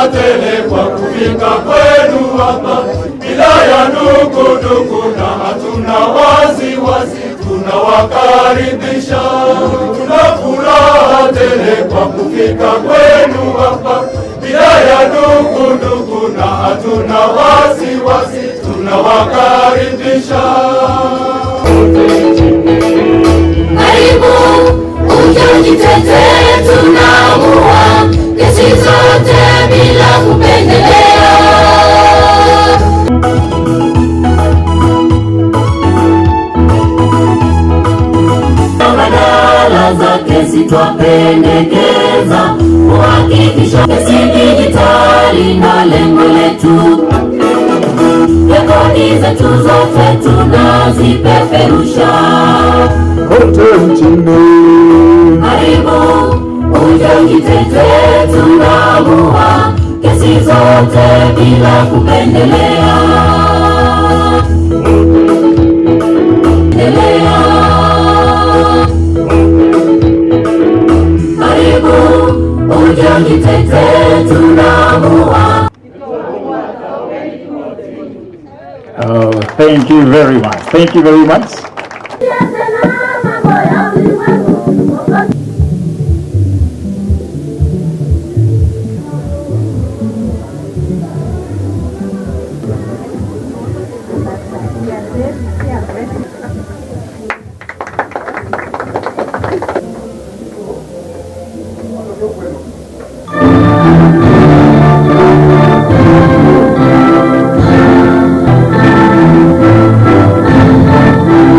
tele kwa kufika kwenu hapa, bila ya ndugu na hatuna wasiwasi, tunawakaribisha. Tuna furaha tele kwa kufika kwenu hapa, bila ya ndugu na hatuna wasiwasi, tunawakaribisha. Karibu uje ujitetee, tunaamua kesi zote bila kupendelea. Badala za kesi twapendekeza kuhakikisha kesi dijitali na lengo letu. Rekodi zetu zote tunazipeperusha kote nchini. Karibu uje ujitetee, tunaamua kesi zote bila kupendelea. Karibu uje ujitetee, tunaamua. Oh, thank you very much. Thank you very much.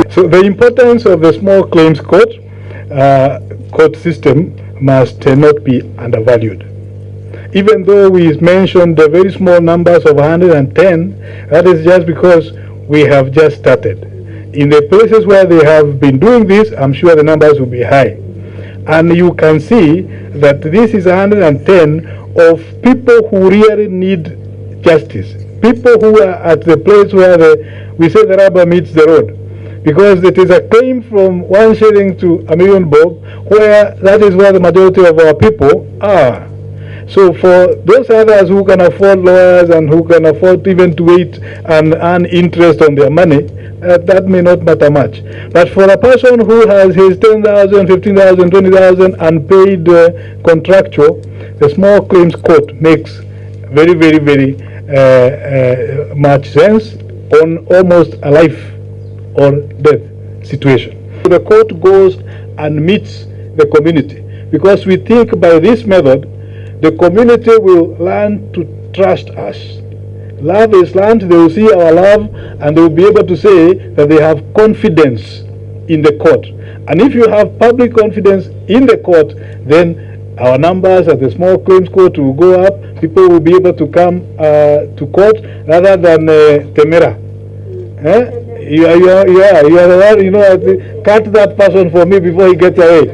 So the importance of the small claims court system must not be undervalued. Even though we mentioned the very small numbers of 110, that is just because we have just started. In the places where they have been doing this, I'm sure the numbers will be high. And you can see that this is 110 of people who really need justice. People who are at the place where we say the rubber meets the road. Because it is a claim from 1 shilling to 1,000,000 bob, where that is where the majority of our people are. So for those others who can afford lawyers and who can afford even to wait and earn interest on their money, that may not matter much. But for a person who has his 10,000, 15,000, 20,000 unpaid contractual, the small claims court makes very, very, very much sense on almost a life or death situation. The court goes and meets the community, because we think by this method the community will learn to trust us. Love is learned, they will see our love and they will be able to say that they have confidence in the court. And if you have public confidence in the court, then our numbers at the small claims court will go up. People will be able to come to court rather than Temera. You are the one, you know, cut that person for me before he gets away.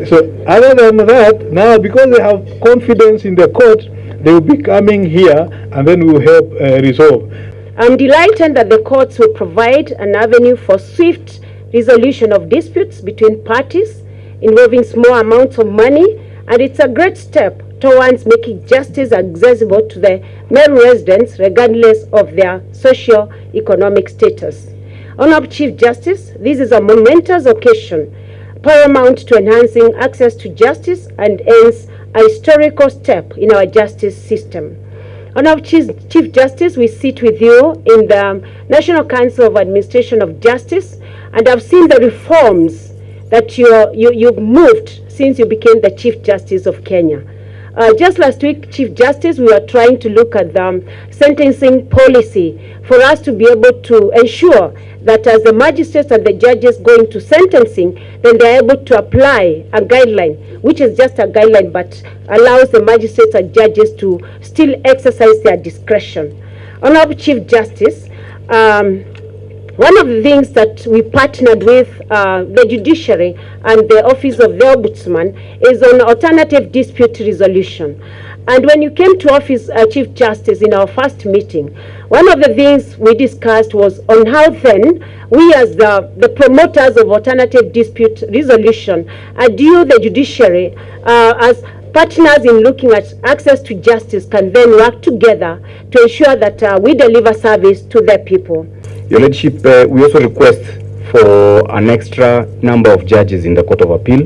So other than that, now because they have confidence in the court, they will be coming here and then we will help resolve. I'm delighted that the courts will provide an avenue for swift resolution of disputes between parties involving small amounts of money, and it's a great step towards making justice accessible to the Meru residents regardless of their socio-economic status. Honorable Chief Justice, this is a momentous occasion paramount to enhancing access to justice and hence a historical step in our justice system. Honorable Chief Justice, we sit with you in the National Council of Administration of Justice, and I've seen the reforms that you've moved since you became the Chief Justice of Kenya. Just last week, Chief Justice, we were trying to look at the sentencing policy for us to be able to ensure that as the magistrates and the judges go into sentencing, then they're able to apply a guideline, which is just a guideline, but allows the magistrates and judges to still exercise their discretion. Honorable Chief Justice, one of the things that we partnered with the Judiciary and the Office of the Ombudsman is on alternative dispute resolution. And when you came to office, Chief Justice, in our first meeting, one of the things we discussed was on how then we as the promoters of alternative dispute resolution, due the Judiciary as partners in looking at access to justice can then work together to ensure that we deliver service to the people. Your Lordship, we also request for an extra number of judges in the Court of Appeal.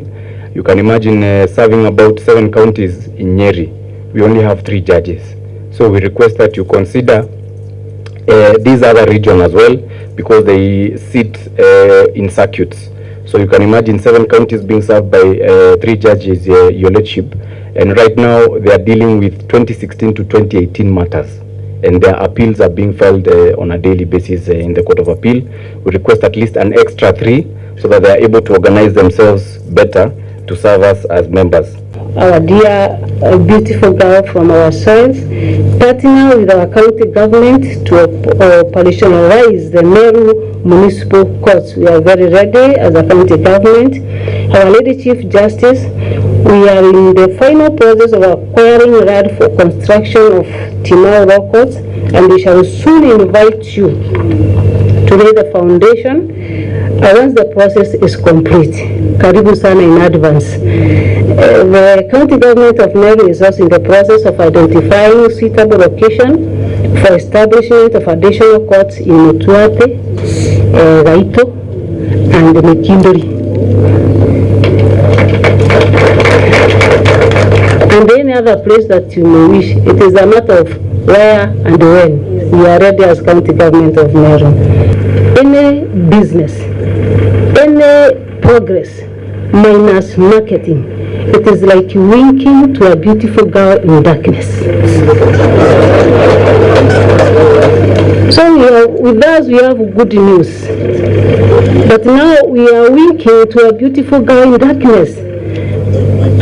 You can imagine serving about 7 counties in Nyeri. We only have 3 judges. So we request that you consider these other regions as well, because they sit in circuits. So you can imagine 7 counties being served by 3 judges, Your Lordship. And right now they are dealing with 2016 to 2018 matters. And their appeals are being filed on a daily basis in the Court of Appeal. We request at least an extra 3 so that they are able to organize themselves better to serve us as members. Our dear beautiful girl from our soils, partner with our county government to operationalize the Meru municipal courts. We are very ready as a county government. Our Lady Chief Justice, we are in the final process of acquiring land for construction of Timau Law Courts, and we shall soon invite you to lay the foundation once the process is complete. Karibu sana in advance. The county government of Meru is also in the process of identifying suitable location for establishment of additional courts in Mutembei, Ruto, and Mutembei. And any other place that you may wish. It is a matter of where and when. We are ready as county government of Meru. Any business, any progress minus marketing, it is like winking to a beautiful girl in darkness. So with us we have good news. But now we are winking to a beautiful girl in darkness.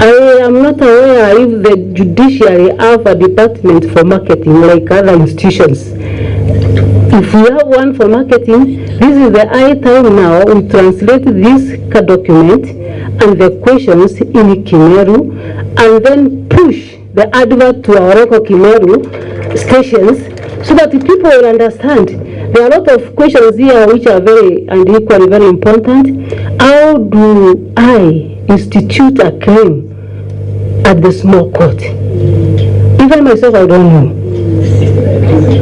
I am not aware if the judiciary have a department for marketing like other institutions. If we have one for marketing, this is the high time now we translate this document and the questions in Kimeru and then push the advert to our local Kimeru stations so that the people will understand. There are a lot of questions here which are very and equally very important. How do I institute a claim at the small court? Even myself, I don't know.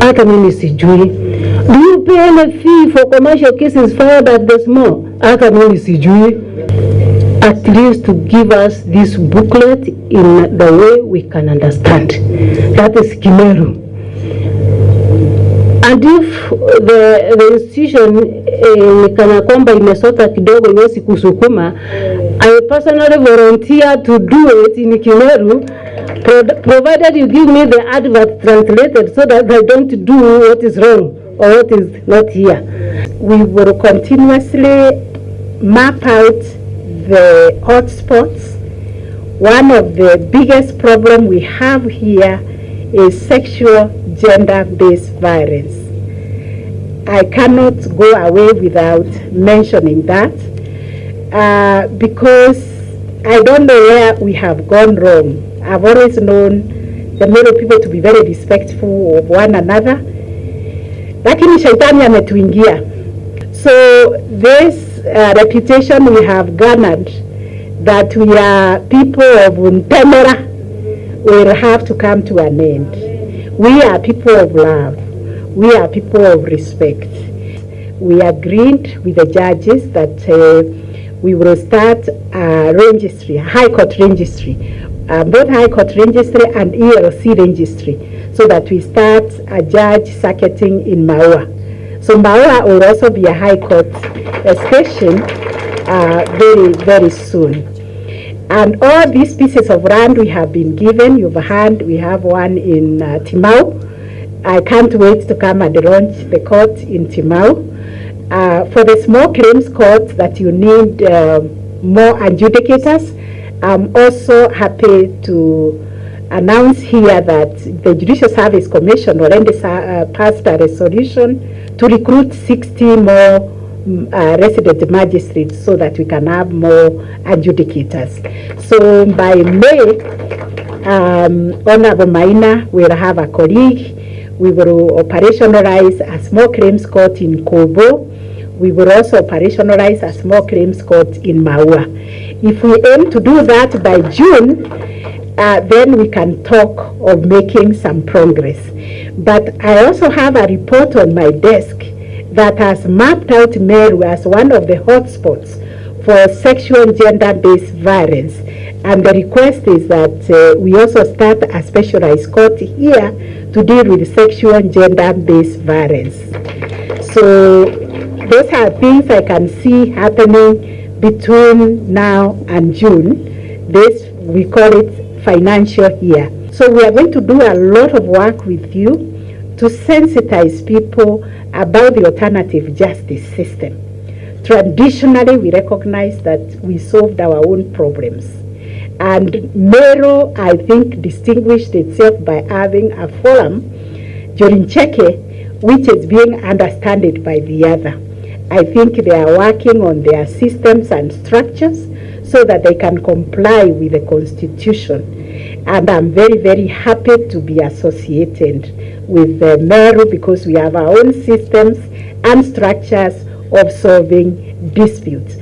Hata mimi sijui. Do you pay any fee for commercial cases filed at the small? Hata mimi sijui. At least to give us this booklet in the way we can understand. That is Kimeru. And if the institution kana kwamba imesota kidogo iwezi kusukuma, I personally volunteer to do it in Kimeru, provided you give me the advert translated so that I don't do what is wrong or what is not here. We will continuously map out the hotspots. One of the biggest problems we have here is sexual gender-based violence. I cannot go away without mentioning that because I don't know where we have gone wrong. I've always known the Meru people to be very respectful of one another. Lakini shaitani ametuingia. So this reputation we have garnered that we are people of Mutembei will have to come to an end. We are people of love. We are people of respect. We agreed with the judges that we will start a registry, a High Court registry, both High Court registry and ELC registry, so that we start a judge circuiting in Maua. So Maua will also be a High Court station very, very soon. And all these pieces of land we have been given, you've heard, we have one in Timau. I can't wait to come and launch the court in Timau. For the small claims court that you need more adjudicators, I'm also happy to announce here that the Judicial Service Commission already passed a resolution to recruit 60 more resident magistrates so that we can have more adjudicators. So by May, Honorable Maina will have a colleague. We will operationalize a small claims court in Kobo. We will also operationalize a small claims court in Maua. If we aim to do that by June, then we can talk of making some progress. But I also have a report on my desk that has mapped out Meru as one of the hotspots for sexual and gender-based violence. And the request is that we also start a specialized court here to deal with sexual and gender-based violence. So those are things I can see happening between now and June. This, we call it financial year. So we are going to do a lot of work with you to sensitize people about the alternative justice system. Traditionally, we recognize that we solved our own problems. And Meru, I think, distinguished itself by having a forum during Cheke, which is being understood by the other. I think they are working on their systems and structures so that they can comply with the Constitution. And I'm very, very happy to be associated with Meru because we have our own systems and structures of solving disputes.